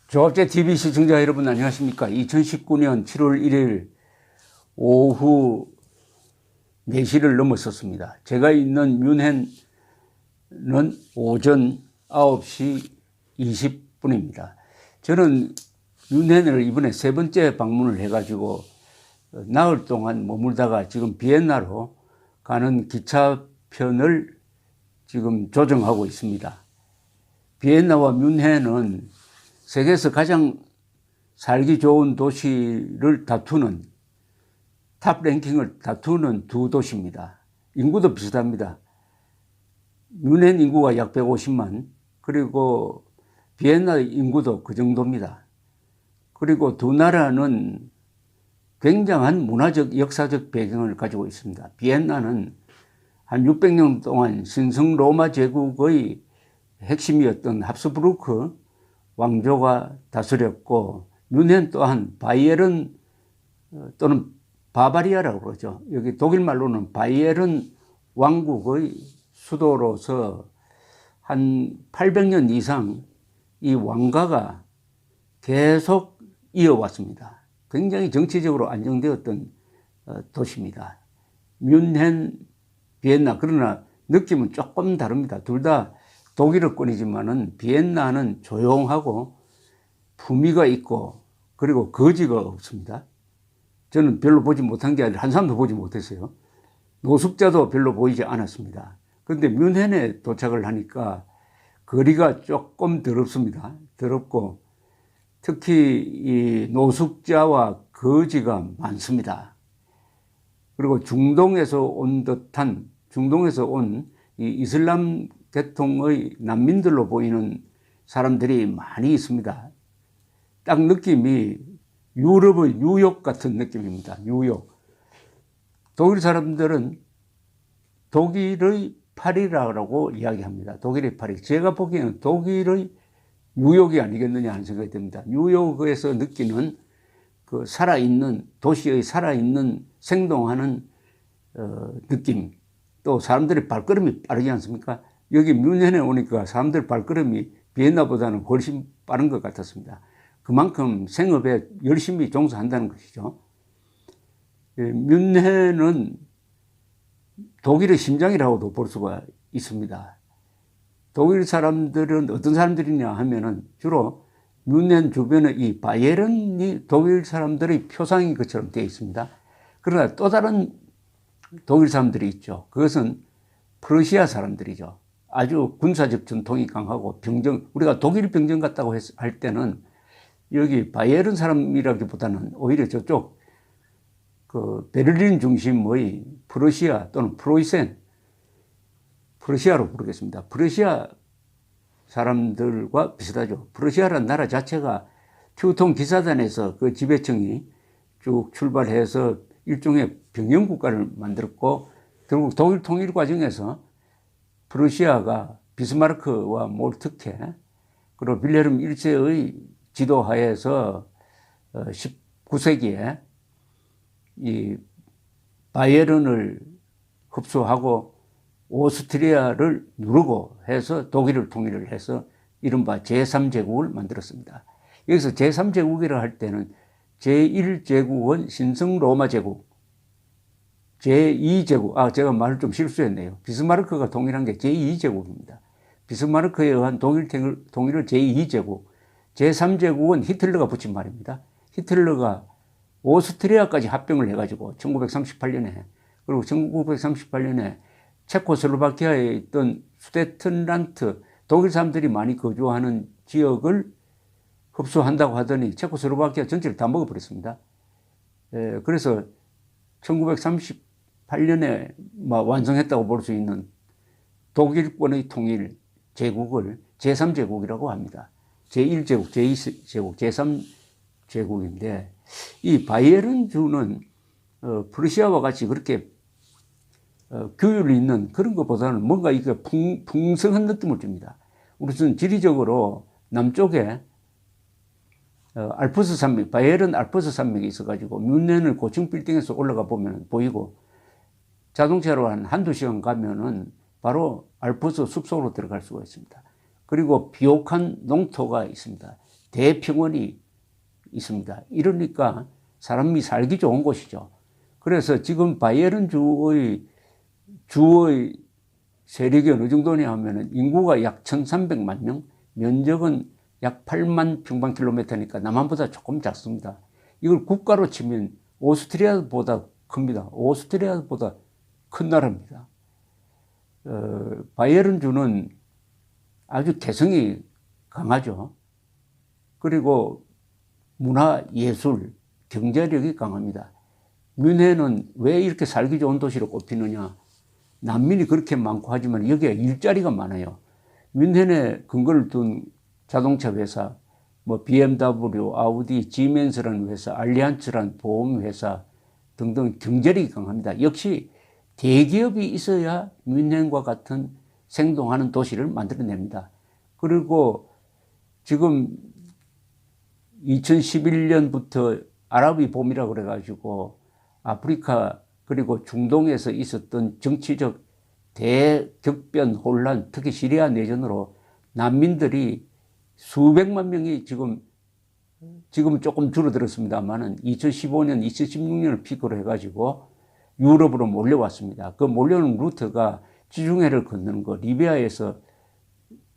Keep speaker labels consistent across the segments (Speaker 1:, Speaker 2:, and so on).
Speaker 1: 조합제 TV 시청자 여러분 안녕하십니까? 2019년 7월 1일 오후 4시를 넘었었습니다. 제가 있는 뮌헨은 오전 9시 20분입니다. 저는 뮌헨을 이번에 세 번째 방문을 해가지고 나흘 동안 머물다가 지금 비엔나로 가는 기차편을 지금 조정하고 있습니다. 비엔나와 뮌헨은 세계에서 가장 살기 좋은 도시를 다투는 탑 랭킹을 다투는 두 도시입니다. 인구도 비슷합니다. 뮌헨 인구가 약 150만, 그리고 비엔나 인구도 그 정도입니다. 그리고 두 나라는 굉장한 문화적, 역사적 배경을 가지고 있습니다. 비엔나는 한 600년 동안 신성 로마 제국의 핵심이었던 합스부르크 왕조가 다스렸고, 뮌헨 또한 바이에른 또는 바바리아라고 그러죠. 여기 독일 말로는 바이에른 왕국의 수도로서 한 800년 이상 이 왕가가 계속 이어왔습니다. 굉장히 정치적으로 안정되었던 도시입니다. 뮌헨, 비엔나. 그러나 느낌은 조금 다릅니다. 둘 다 독일어권이지만은 비엔나는 조용하고 품위가 있고, 그리고 거지가 없습니다. 저는 별로 보지 못한 게 아니라 한 사람도 보지 못했어요. 노숙자도 별로 보이지 않았습니다. 그런데 뮌헨에 도착을 하니까 거리가 조금 더럽습니다. 더럽고 특히 이 노숙자와 거지가 많습니다. 그리고 중동에서 온 듯한, 중동에서 온 이 이슬람 계통의 난민들로 보이는 사람들이 많이 있습니다. 딱 느낌이 유럽의 뉴욕 같은 느낌입니다. 뉴욕. 독일 사람들은 독일의 파리라고 이야기합니다. 독일의 파리. 제가 보기에는 독일의 뉴욕이 아니겠느냐 하는 생각이 듭니다. 뉴욕에서 느끼는 그 살아있는, 도시의 살아있는 생동하는 느낌. 또 사람들의 발걸음이 빠르지 않습니까? 여기 뮌헨에 오니까 사람들 발걸음이 비엔나보다는 훨씬 빠른 것 같았습니다. 그만큼 생업에 열심히 종사한다는 것이죠. 뮌헨은 독일의 심장이라고도 볼 수가 있습니다. 독일 사람들은 어떤 사람들이냐 하면은 주로 뮌헨 주변에 이 바이에른이 독일 사람들의 표상인 것처럼 되어 있습니다. 그러나 또 다른 독일 사람들이 있죠. 그것은 프러시아 사람들이죠. 아주 군사적 전통이 강하고 병정, 우리가 독일 병정 같다고 할 때는 여기 바이에른 사람이라기보다는 오히려 저쪽 그 베를린 중심의 프러시아 또는 프로이센, 프러시아로 부르겠습니다. 프러시아 사람들과 비슷하죠. 프러시아라는 나라 자체가 티우통 기사단에서 그 지배층이 쭉 출발해서 일종의 병영국가를 만들었고, 결국 독일 통일 과정에서 프러시아가 비스마르크와 몰트케 그리고 빌헬름 1세의 지도하에서 19세기에 이 바이에른을 흡수하고 오스트리아를 누르고 해서 독일을 통일을 해서 이른바 제3제국을 만들었습니다. 여기서 제3제국이라 할 때는 제1제국은 신성 로마 제국, 제2제국, 제가 말을 좀 실수했네요. 비스마르크가 통일한 게 제2제국입니다. 비스마르크에 의한 통일을 제2제국, 제3제국은 히틀러가 붙인 말입니다. 히틀러가 오스트리아까지 합병을 해가지고 1938년에, 그리고 1938년에 체코슬로바키아에 있던 수데텐란트, 독일 사람들이 많이 거주하는 지역을 흡수한다고 하더니 체코슬로바키아 전체를 다 먹어버렸습니다. 그래서 1938년에 완성했다고 볼 수 있는 독일권의 통일 제국을 제3제국이라고 합니다. 제1제국, 제2제국, 제3제국인데, 이 바이에른 주는 프러시아와 같이 그렇게 규율이 있는 그런 것보다는 뭔가 이게 풍성한 느낌을 줍니다. 우선 지리적으로 남쪽에 알프스 산맥, 바이에른 알프스 산맥이 있어가지고 뮌헨을 고층 빌딩에서 올라가 보면 보이고, 자동차로 한두 시간 가면은 바로 알프스 숲속으로 들어갈 수가 있습니다. 그리고 비옥한 농토가 있습니다. 대평원이 있습니다. 이러니까 사람이 살기 좋은 곳이죠. 그래서 지금 바이에른 주의 세력이 어느 정도냐 하면은 인구가 약 1,300만 명, 면적은 약 8만 평방킬로미터니까 남한보다 조금 작습니다. 이걸 국가로 치면 오스트리아보다 큽니다. 오스트리아보다 큰 나라입니다. 바이에른 주는 아주 개성이 강하죠. 그리고 문화, 예술, 경제력이 강합니다. 뮌헨은 왜 이렇게 살기 좋은 도시로 꼽히느냐. 난민이 그렇게 많고 하지만 여기에 일자리가 많아요. 뮌헨에 근거를 둔 자동차 회사, 뭐 BMW, 아우디, 지멘스라는 회사, 알리안츠라는 보험회사 등등 경제력이 강합니다. 역시 대기업이 있어야 뮌헨과 같은 생동하는 도시를 만들어냅니다. 그리고 지금 2011년부터 아랍이 봄이라고 그래가지고 아프리카 그리고 중동에서 있었던 정치적 대격변 혼란, 특히 시리아 내전으로 난민들이 수백만 명이 지금은 조금 줄어들었습니다만은 2015년, 2016년을 피크로 해가지고 유럽으로 몰려왔습니다. 그 몰려오는 루트가 지중해를 건너는 거, 리비아에서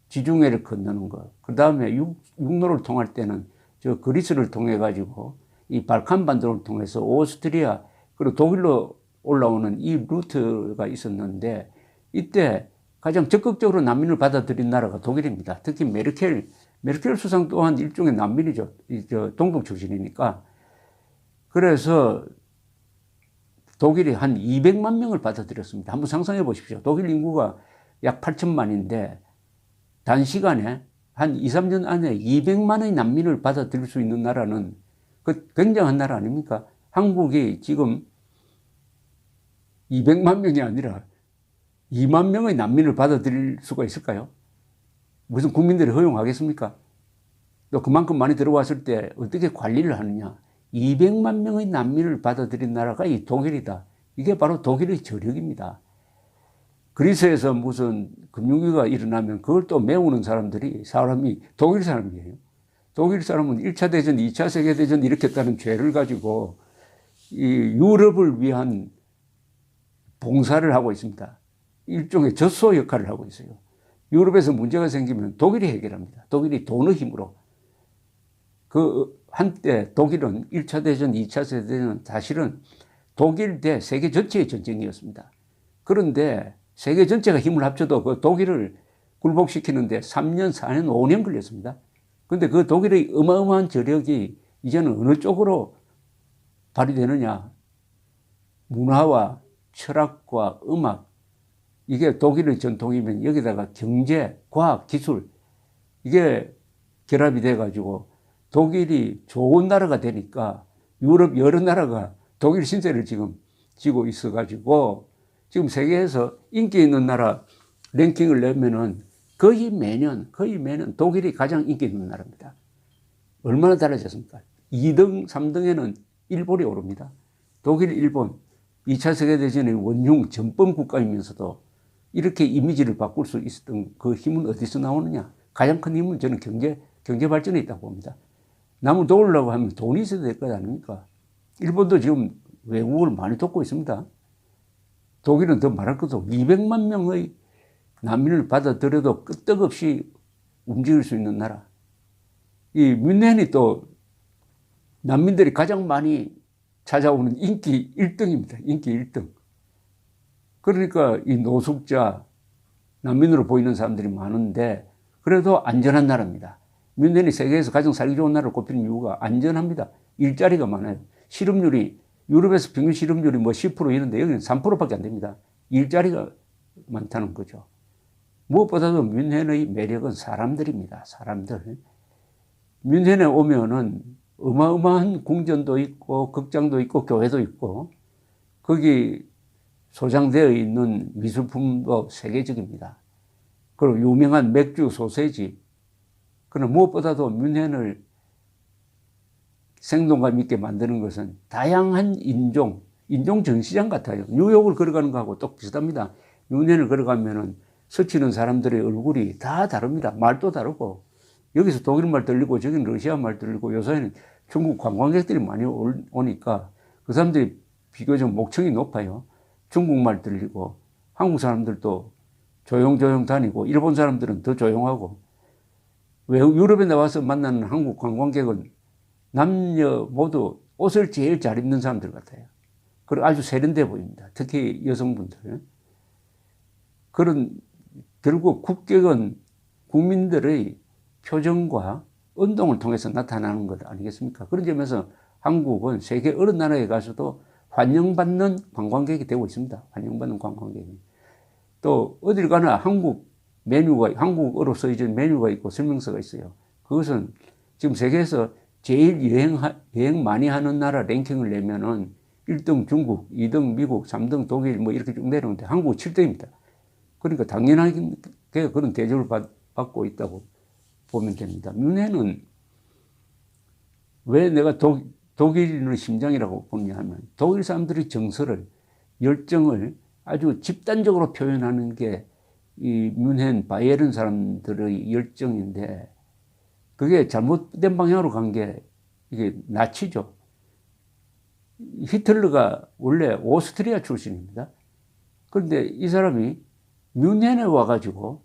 Speaker 1: 지중해를 건너는 거, 그 다음에 육로를 통할 때는 저 그리스를 통해 가지고 이 발칸 반도를 통해서 오스트리아 그리고 독일로 올라오는 이 루트가 있었는데 이때 가장 적극적으로 난민을 받아들인 나라가 독일입니다. 특히 메르켈 수상 또한 일종의 난민이죠. 동독 출신이니까. 그래서 독일이 한 200만 명을 받아들였습니다. 한번 상상해 보십시오. 독일 인구가 약 8천만인데 단시간에 한 2, 3년 안에 200만의 난민을 받아들일 수 있는 나라는 그 굉장한 나라 아닙니까? 한국이 지금 200만 명이 아니라 2만 명의 난민을 받아들일 수가 있을까요? 무슨 국민들이 허용하겠습니까? 또 그만큼 많이 들어왔을 때 어떻게 관리를 하느냐? 200만 명의 난민을 받아들인 나라가 이 독일이다. 이게 바로 독일의 저력입니다. 그리스에서 무슨 금융위기가 일어나면 그걸 또 메우는 사람이 독일 사람이에요. 독일 사람은 1차 대전, 2차 세계대전 일으켰다는 죄를 가지고 이 유럽을 위한 봉사를 하고 있습니다. 일종의 젖소 역할을 하고 있어요. 유럽에서 문제가 생기면 독일이 해결합니다. 독일이 돈의 힘으로. 그 한때 독일은 1차 대전, 2차 세계대전 사실은 독일 대 세계 전체의 전쟁이었습니다. 그런데 세계 전체가 힘을 합쳐도 그 독일을 굴복시키는데 3년, 4년, 5년 걸렸습니다. 그런데 그 독일의 어마어마한 저력이 이제는 어느 쪽으로 발휘되느냐. 문화와 철학과 음악, 이게 독일의 전통이면 여기다가 경제, 과학, 기술, 이게 결합이 돼가지고 독일이 좋은 나라가 되니까 유럽 여러 나라가 독일 신세를 지금 지고 있어가지고 지금 세계에서 인기 있는 나라 랭킹을 내면은 거의 매년 독일이 가장 인기 있는 나라입니다. 얼마나 달라졌습니까? 2등, 3등에는 일본이 오릅니다. 독일, 일본, 2차 세계대전의 원흉 전범 국가이면서도 이렇게 이미지를 바꿀 수 있었던 그 힘은 어디서 나오느냐? 가장 큰 힘은 저는 경제 발전에 있다고 봅니다. 남을 도우려고 하면 돈이 있어야 될 것 아닙니까? 일본도 지금 외국을 많이 돕고 있습니다. 독일은 더 말할 것도 없고 200만 명의 난민을 받아들여도 끄떡없이 움직일 수 있는 나라. 이 뮌헨이 또 난민들이 가장 많이 찾아오는 인기 1등입니다. 인기 1등. 그러니까 이 노숙자, 난민으로 보이는 사람들이 많은데 그래도 안전한 나라입니다. 뮌헨이 세계에서 가장 살기 좋은 나라로 꼽히는 이유가 안전합니다. 일자리가 많아요. 실업률이 유럽에서 평균 실업률이 뭐 10% 이런데 여기는 3%밖에 안 됩니다. 일자리가 많다는 거죠. 무엇보다도 뮌헨의 매력은 사람들입니다. 사람들. 뮌헨에 오면은 어마어마한 궁전도 있고 극장도 있고 교회도 있고 거기 소장되어 있는 미술품도 세계적입니다. 그리고 유명한 맥주 소세지. 그러나 무엇보다도 뮌헨을 생동감 있게 만드는 것은 다양한 인종 전시장 같아요. 뉴욕을 걸어가는 거하고 또 비슷합니다. 뮌헨을 걸어가면은 스치는 사람들의 얼굴이 다 다릅니다. 말도 다르고 여기서 독일 말 들리고 저기는 러시아 말 들리고 요새는 중국 관광객들이 많이 오니까 그 사람들이 비교적 목청이 높아요. 중국말 들리고 한국 사람들도 조용조용 다니고 일본 사람들은 더 조용하고 유럽에 나와서 만나는 한국 관광객은 남녀 모두 옷을 제일 잘 입는 사람들 같아요. 그리고 아주 세련돼 보입니다. 특히 여성분들. 결국 국격은 국민들의 표정과 운동을 통해서 나타나는 것 아니겠습니까? 그런 점에서 한국은 세계 어느 나라에 가서도 환영받는 관광객이 되고 있습니다. 환영받는 관광객이. 또 어딜 가나 한국어로 써있는 메뉴가 있고 설명서가 있어요. 그것은 지금 세계에서 제일 여행 많이 하는 나라 랭킹을 내면은 1등 중국, 2등 미국, 3등 독일 뭐 이렇게 쭉 내려오는데 한국은 7등입니다. 그러니까 당연하게 그런 대접을 받고 있다고 보면 됩니다. 뮌헨은 왜 내가 독일인의 심장이라고 보냐 하면 독일 사람들의 정서를, 열정을 아주 집단적으로 표현하는 게 이 뮌헨, 바이에른 사람들의 열정인데 그게 잘못된 방향으로 간 게 이게 나치죠. 히틀러가 원래 오스트리아 출신입니다. 그런데 이 사람이 뮌헨에 와가지고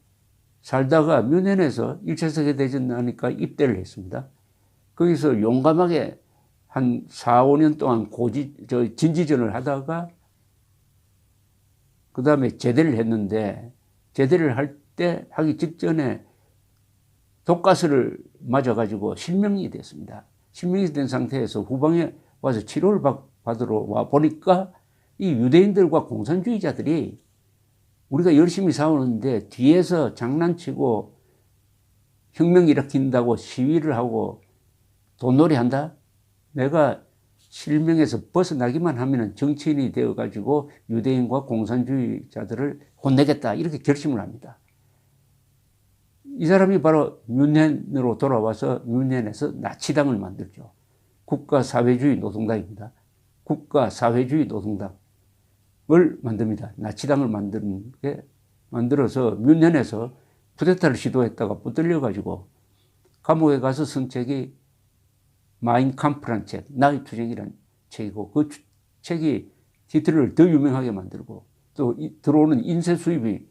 Speaker 1: 살다가 뮌헨에서 1차 세계대전 나니까 입대를 했습니다. 거기서 용감하게 한 4, 5년 동안 진지전을 하다가 그 다음에 제대를 했는데 제대를 하기 직전에 독가스를 맞아가지고 실명이 됐습니다. 실명이 된 상태에서 후방에 와서 치료를 받으러 와 보니까 이 유대인들과 공산주의자들이 우리가 열심히 싸우는데 뒤에서 장난치고 혁명 일으킨다고 시위를 하고 돈놀이 한다? 내가 실명에서 벗어나기만 하면 정치인이 되어가지고 유대인과 공산주의자들을 혼내겠다. 이렇게 결심을 합니다. 이 사람이 바로 뮌헨으로 돌아와서 뮌헨에서 나치당을 만들죠. 국가사회주의 노동당입니다. 국가사회주의 노동당을 만듭니다. 나치당을 만들어서 뮌헨에서 쿠데타를 시도했다가 붙들려가지고 감옥에 가서 쓴 책이 마인캄프란 책, 나의 투쟁이란 책이고 그 책이 히틀러를 더 유명하게 만들고 또 들어오는 인쇄 수입이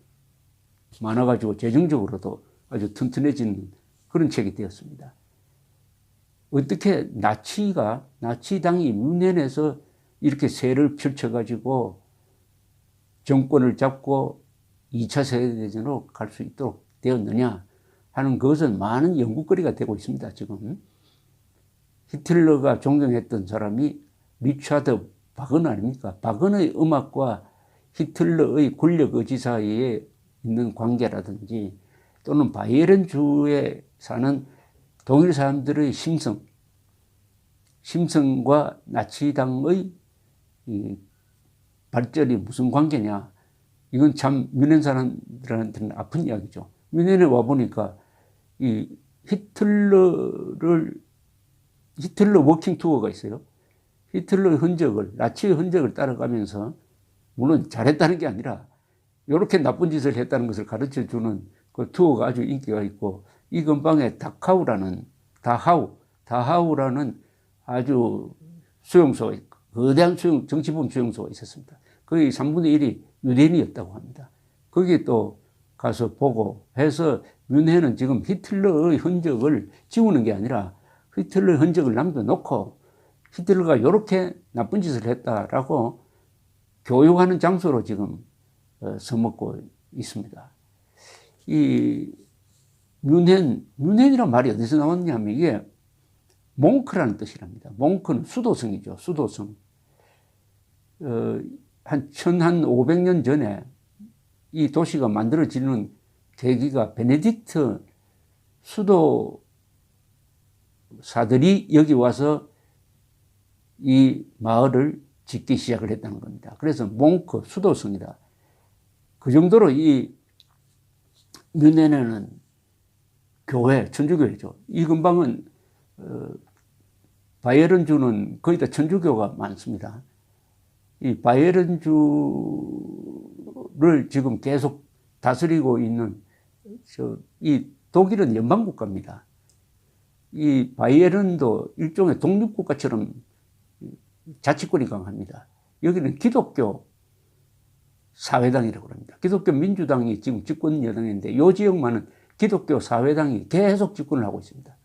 Speaker 1: 많아가지고 재정적으로도 아주 튼튼해진 그런 책이 되었습니다. 어떻게 나치당이 뮌헨에서 이렇게 세를 펼쳐가지고 정권을 잡고 2차 세계대전으로 갈 수 있도록 되었느냐 하는 것은 많은 연구거리가 되고 있습니다. 지금 히틀러가 존경했던 사람이 리차드 바그너 아닙니까? 바그너의 음악과 히틀러의 권력 의지 사이에 있는 관계라든지 또는 바이에른 주에 사는 독일 사람들의 심성과 나치당의 이 발전이 무슨 관계냐. 이건 참 뮌헨 사람들한테는 아픈 이야기죠. 뮌헨에 와보니까 이 히틀러 워킹 투어가 있어요. 히틀러의 나치의 흔적을 따라가면서 물론 잘했다는 게 아니라 이렇게 나쁜 짓을 했다는 것을 가르쳐 주는 그 투어가 아주 인기가 있고 이 근방에 다하우라는 아주 수용소가 있고 거대한 정치범 수용소가 있었습니다. 거의 3분의 1이 유대인이었다고 합니다. 거기 또 가서 보고 해서 뮌헨은 지금 히틀러의 흔적을 지우는 게 아니라 히틀러의 흔적을 남겨놓고 히틀러가 이렇게 나쁜 짓을 했다라고 교육하는 장소로 지금 서먹고 있습니다. 이 뮌헨이란 말이 어디서 나왔냐면 이게 몽크라는 뜻이랍니다. 몽크는 수도성이죠. 수도성. 한 1500년 전에 이 도시가 만들어지는 계기가 베네딕트 수도사들이 여기 와서 이 마을을 짓기 시작을 했다는 겁니다. 그래서 몽크, 수도성이다. 그 정도로 이 뮌헨에는 교회, 천주교회죠. 이 근방은 바이에른 주는 거의 다 천주교가 많습니다. 이 바이에른 주를 지금 계속 다스리고 있는 이 독일은 연방국가입니다. 이 바이에른도 일종의 독립국가처럼 자치권이 강합니다. 여기는 기독교 사회당이라고 합니다. 기독교 민주당이 지금 집권 여당인데 이 지역만은 기독교 사회당이 계속 집권을 하고 있습니다.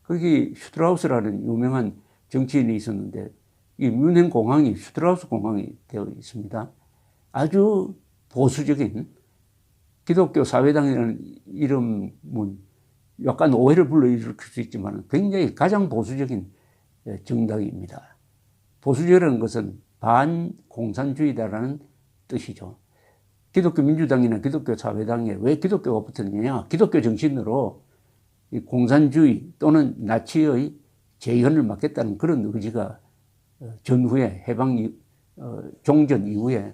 Speaker 1: 거기 슈트라우스라는 유명한 정치인이 있었는데 이 뮌헨 공항이 슈트라우스 공항이 되어 있습니다. 아주 보수적인 기독교 사회당이라는 이름은 약간 오해를 불러일으킬 수 있지만 굉장히 가장 보수적인 정당입니다. 보수적이라는 것은 반공산주의다라는 뜻이죠. 기독교 민주당이나 기독교 사회당에 왜 기독교가 붙었느냐? 기독교 정신으로 이 공산주의 또는 나치의 재현을 막겠다는 그런 의지가 전후에 해방 종전 이후에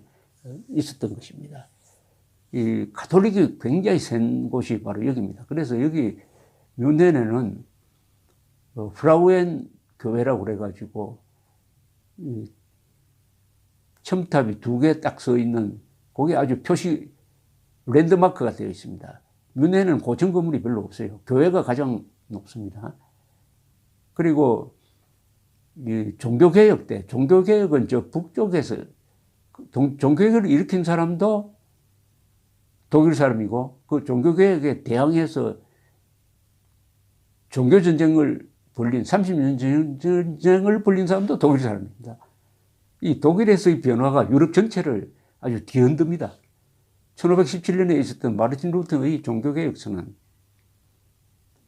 Speaker 1: 있었던 것입니다. 이 가톨릭이 굉장히 센 곳이 바로 여기입니다. 그래서 여기 뮌헨에는 프라우엔 교회라고 그래가지고 첨탑이 2개 딱 서 있는 거기 아주 표시 랜드마크가 되어 있습니다. 뮌헨은 고층 건물이 별로 없어요. 교회가 가장 높습니다. 그리고 이 종교개혁 때, 종교개혁은 저 북쪽에서 종교개혁을 일으킨 사람도 독일 사람이고 그 종교개혁에 대항해서 종교전쟁을 벌린 30년 전쟁을 벌린 사람도 독일 사람입니다. 이 독일에서의 변화가 유럽 전체를 아주 뒤흔듭니다. 1517년에 있었던 마르틴 루터의 종교개혁서는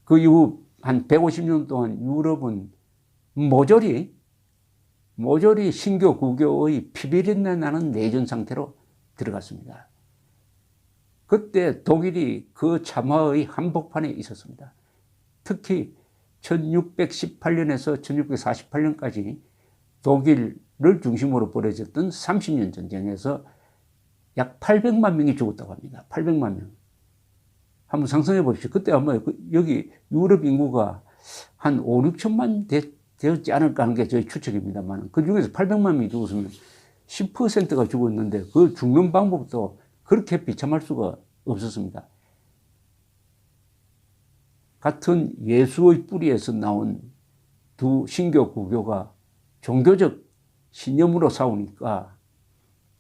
Speaker 1: 그 이후 한 150년 동안 유럽은 모조리 신교 구교의 피비린내 나는 내전 상태로 들어갔습니다. 그때 독일이 그 참화의 한복판에 있었습니다. 특히 1618년에서 1648년까지 독일을 중심으로 벌어졌던 30년 전쟁에서 약 800만 명이 죽었다고 합니다. 800만 명. 한번 상상해 보십시오. 그때 아마 여기 유럽 인구가 한 5, 6천만 되었지 않을까 하는 게 저희 추측입니다만 그 중에서 800만 명이 죽었으면 10%가 죽었는데 그 죽는 방법도 그렇게 비참할 수가 없었습니다. 같은 예수의 뿌리에서 나온 두 신교 구교가 종교적 신념으로 싸우니까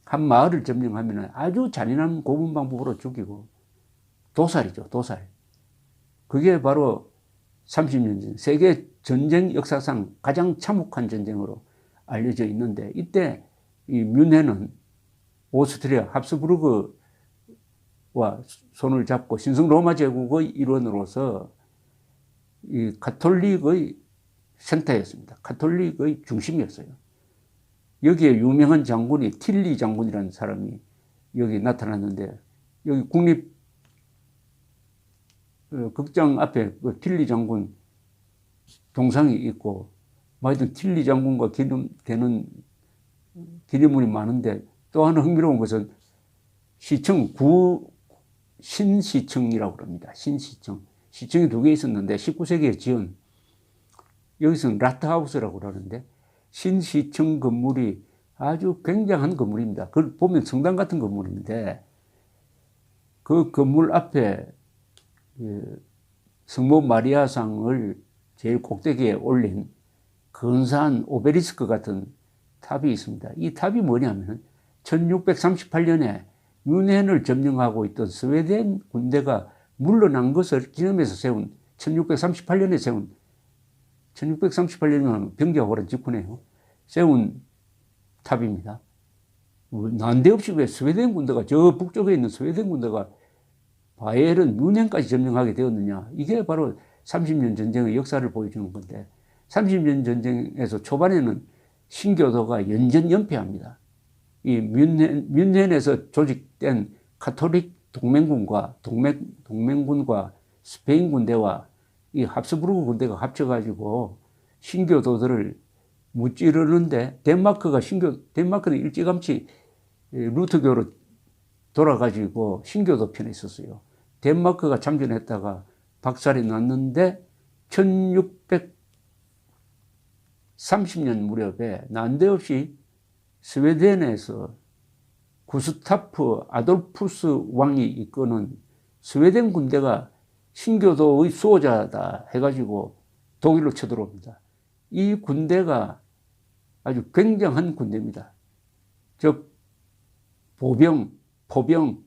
Speaker 1: 한 마을을 점령하면 아주 잔인한 고문 방법으로 죽이고 도살이죠, 도살. 그게 바로 30년 전 세계 전쟁 역사상 가장 참혹한 전쟁으로 알려져 있는데 이때 이 뮌헨은 오스트리아 합스부르크와 손을 잡고 신성 로마 제국의 일원으로서 이 가톨릭의 센터였습니다. 가톨릭의 중심이었어요. 여기에 유명한 장군이 틸리 장군이라는 사람이 여기 나타났는데 여기 국립 극장 앞에 그 틸리 장군 동상이 있고 하여튼 틸리 장군과 기념되는 기념물이 많은데 또 하나 흥미로운 것은 시청 신시청이라고 합니다. 신시청. 시청이 2개 있었는데 19세기에 지은 여기서는 라트하우스라고 그러는데 신시청 건물이 아주 굉장한 건물입니다. 그걸 보면 성당 같은 건물인데 그 건물 앞에 성모 마리아상을 제일 꼭대기에 올린 근사한 오베리스크 같은 탑이 있습니다. 이 탑이 뭐냐면 1638년에 뮌헨을 점령하고 있던 스웨덴 군대가 물러난 것을 기념해서 세운 1638년에 세운 1638년이면 병기가 오랜 직후네요. 세운 탑입니다. 난데없이 왜 스웨덴 군대가 저 북쪽에 있는 스웨덴 군대가 바이에른 뮌헨까지 점령하게 되었느냐. 이게 바로 30년 전쟁의 역사를 보여주는 건데 30년 전쟁에서 초반에는 신교도가 연전연패합니다. 이 뮌헨에서 조직된 가톨릭 동맹군과 스페인 군대와 이 합스부르크 군대가 합쳐가지고 신교도들을 무찌르는데 덴마크는 일찌감치 루터교로 돌아가지고 신교도 편에 있었어요. 덴마크가 참전했다가 박살이 났는데 1630년 무렵에 난데없이 스웨덴에서 구스타프 아돌푸스 왕이 이끄는 스웨덴 군대가 신교도의 수호자다 해가지고 독일로 쳐들어옵니다. 이 군대가 아주 굉장한 군대입니다. 즉 보병, 포병,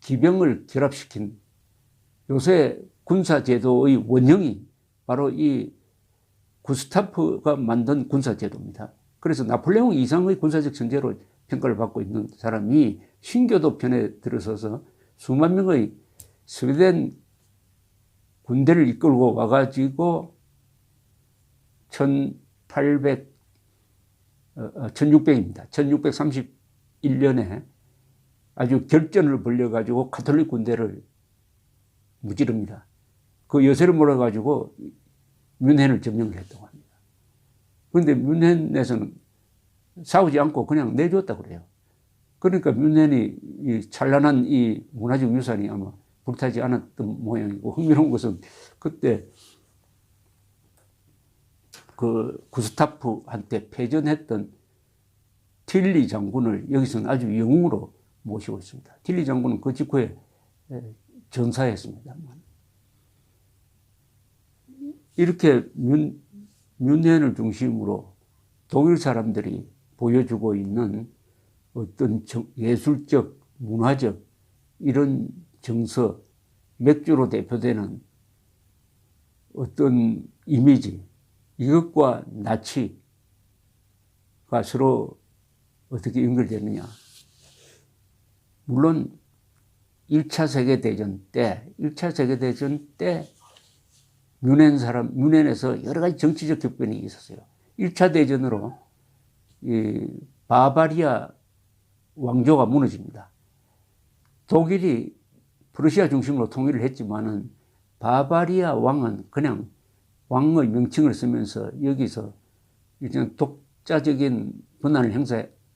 Speaker 1: 기병을 결합시킨 요새 군사제도의 원형이 바로 이 구스타프가 만든 군사제도입니다. 그래서 나폴레옹 이상의 군사적 천재로 평가를 받고 있는 사람이 신교도 편에 들어서서 수만 명의 스웨덴 군대를 이끌고 와가지고 1600입니다. 1631년에 아주 결전을 벌여가지고 가톨릭 군대를 무찌릅니다. 그 여세를 몰아가지고 뮌헨을 점령을 했다고 합니다. 그런데 뮌헨에서는 싸우지 않고 그냥 내줬다고 그래요. 그러니까 뮌헨이 이 찬란한 이 문화적 유산이 아마 불타지 않았던 모양이고, 흥미로운 것은 그때 그 구스타프한테 패전했던 틸리 장군을 여기서는 아주 영웅으로 모시고 있습니다. 틸리 장군은 그 직후에 전사했습니다. 이렇게 뮌헨을 중심으로 독일 사람들이 보여주고 있는 어떤 예술적, 문화적 이런 정서, 맥주로 대표되는 어떤 이미지, 이것과 나치가 서로 어떻게 연결되느냐. 물론 1차 세계대전 때 뮌헨에서 여러 가지 정치적 격변이 있었어요. 1차 대전으로 이 바바리아 왕조가 무너집니다. 독일이 프러시아 중심으로 통일을 했지만은 바바리아 왕은 그냥 왕의 명칭을 쓰면서 여기서 일종의 독자적인 권한을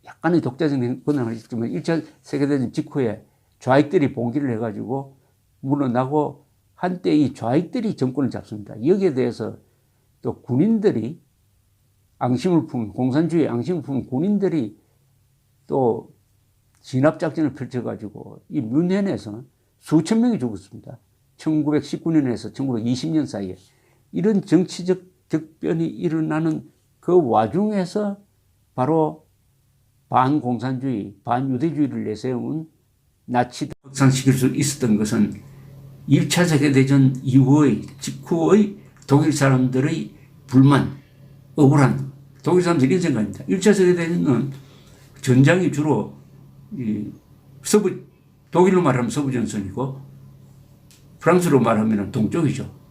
Speaker 1: 약간의 독자적인 권한을 했지만 1차 세계대전 직후에 좌익들이 봉기를 해가지고 물러나고 한때 이 좌익들이 정권을 잡습니다. 여기에 대해서 또 군인들이 공산주의에 앙심을 품은 군인들이 또 진압작전을 펼쳐가지고 이 뮌헨에서 수천 명이 죽었습니다. 1919년에서 1920년 사이에 이런 정치적 격변이 일어나는 그 와중에서 바로 반공산주의, 반유대주의를 내세운 나치를 확산시킬 수 있었던 것은 1차 세계대전 이후의 직후의 독일 사람들의 불만, 억울한 독일 사람들이 이런 생각입니다. 1차 세계대전은 전장이 주로 독일로 말하면 서부전선이고 프랑스로 말하면 동쪽이죠.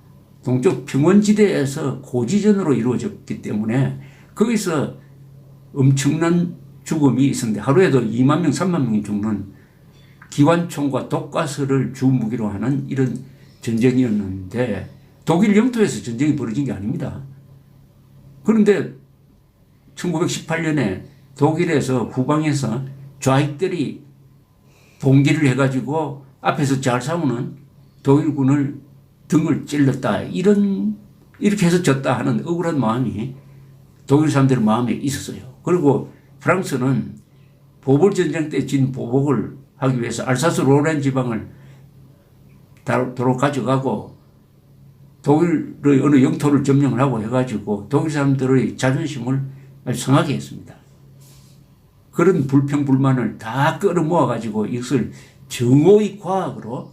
Speaker 1: 동쪽 평원지대에서 고지전으로 이루어졌기 때문에 거기서 엄청난 죽음이 있었는데 하루에도 2만 명, 3만 명이 죽는 기관총과 독가스를 주 무기로 하는 이런 전쟁이었는데 독일 영토에서 전쟁이 벌어진 게 아닙니다. 그런데 1918년에 독일에서 후방에서 좌익들이 봉기를 해가지고 앞에서 잘 싸우는 독일군을 등을 찔렀다. 이렇게 해서 졌다 하는 억울한 마음이 독일 사람들의 마음에 있었어요. 그리고 프랑스는 보벌전쟁 때 진 보복을 하기 위해서 알사스 로렌 지방을 도로 가져가고 독일의 어느 영토를 점령을 하고 해가지고 독일 사람들의 자존심을 아주 성하게 했습니다. 그런 불평, 불만을 다 끌어모아가지고 이것을 정오의 과학으로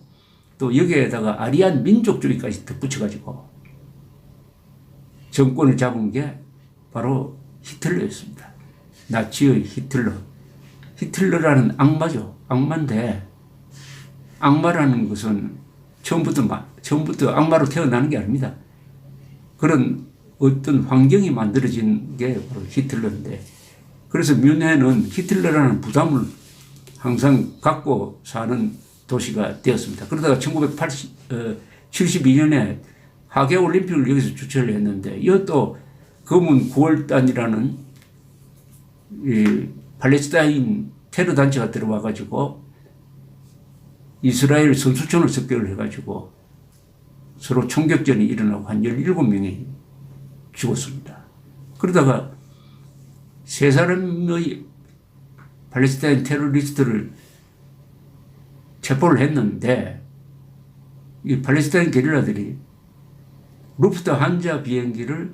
Speaker 1: 또 여기에다가 아리안 민족주의까지 덧붙여가지고 정권을 잡은 게 바로 히틀러였습니다. 나치의 히틀러. 히틀러라는 악마죠. 악마인데 악마라는 것은 처음부터 악마로 태어나는 게 아닙니다. 그런 어떤 환경이 만들어진 게 바로 히틀러인데 그래서 뮌헨은 히틀러라는 부담을 항상 갖고 사는 도시가 되었습니다. 그러다가 1972년에 하계올림픽을 여기서 주최를 했는데 이것도 검은 9월단이라는 이 팔레스타인 테러 단체가 들어와가지고 이스라엘 선수촌을 습격을 해가지고 서로 총격전이 일어나고 한 17명이 죽었습니다. 그러다가 세 사람의 팔레스타인 테러리스트를 체포를 했는데 이 팔레스타인 게릴라들이 루프트한자 비행기를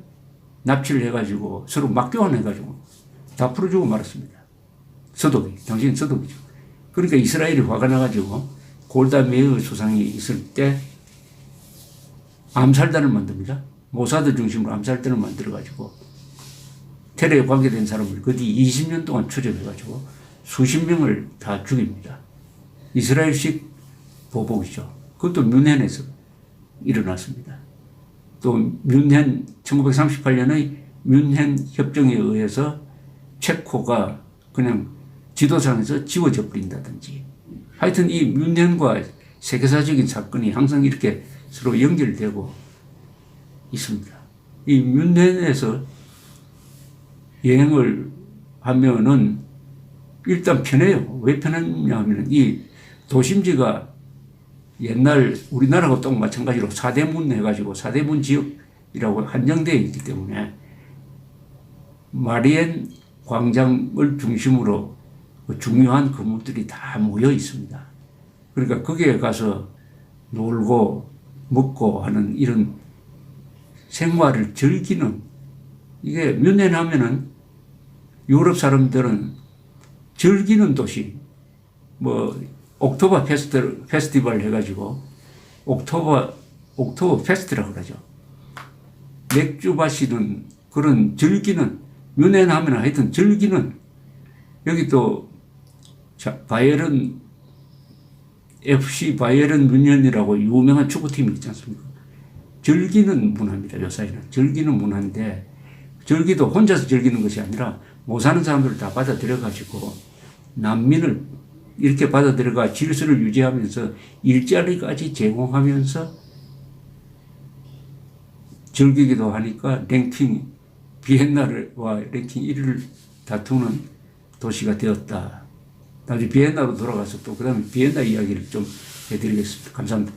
Speaker 1: 납치를 해가지고 서로 맞교환해가지고 다 풀어주고 말았습니다. 서독이, 당시엔 서독이죠. 그러니까 이스라엘이 화가 나가지고 골다 메이어 수상이 있을 때 암살단을 만듭니다. 모사드 중심으로 암살단을 만들어가지고 테러에 관계된 사람을 그 뒤 20년 동안 추적해가지고 수십 명을 다 죽입니다. 이스라엘식 보복이죠. 그것도 뮌헨에서 일어났습니다. 또 뮌헨 1938년의 뮌헨 협정에 의해서 체코가 그냥 지도상에서 지워져 버린다든지 하여튼 이 뮌헨과 세계사적인 사건이 항상 이렇게 서로 연결되고 있습니다. 이 뮌헨에서 여행을 하면은 일단 편해요. 왜 편하냐 하면 이 도심지가 옛날 우리나라하고 또 마찬가지로 사대문 해가지고 사대문 지역이라고 한정되어 있기 때문에 마리엔 광장을 중심으로 중요한 건물들이 다 모여 있습니다. 그러니까 거기에 가서 놀고 먹고 하는 이런 생활을 즐기는 이게 뮌헨 하면은 유럽 사람들은 즐기는 도시 뭐 옥토버 페스티벌 해가지고 옥토버 페스트라고 그러죠. 맥주 마시는 그런 즐기는 뮌헨 하면 하여튼 즐기는 여기 또 바이에른 FC 바이에른 뮌헨이라고 유명한 축구팀이 있지 않습니까? 즐기는 문화입니다. 요사이는 즐기는 문화인데 즐기도 혼자서 즐기는 것이 아니라 못 사는 사람들을 다 받아들여가지고 난민을 이렇게 받아들여가 질서를 유지하면서 일자리까지 제공하면서 즐기기도 하니까 랭킹 비엔나와 랭킹 1위를 다투는 도시가 되었다. 나중에 비엔나로 돌아가서 또 그 다음에 비엔나 이야기를 좀 해드리겠습니다. 감사합니다.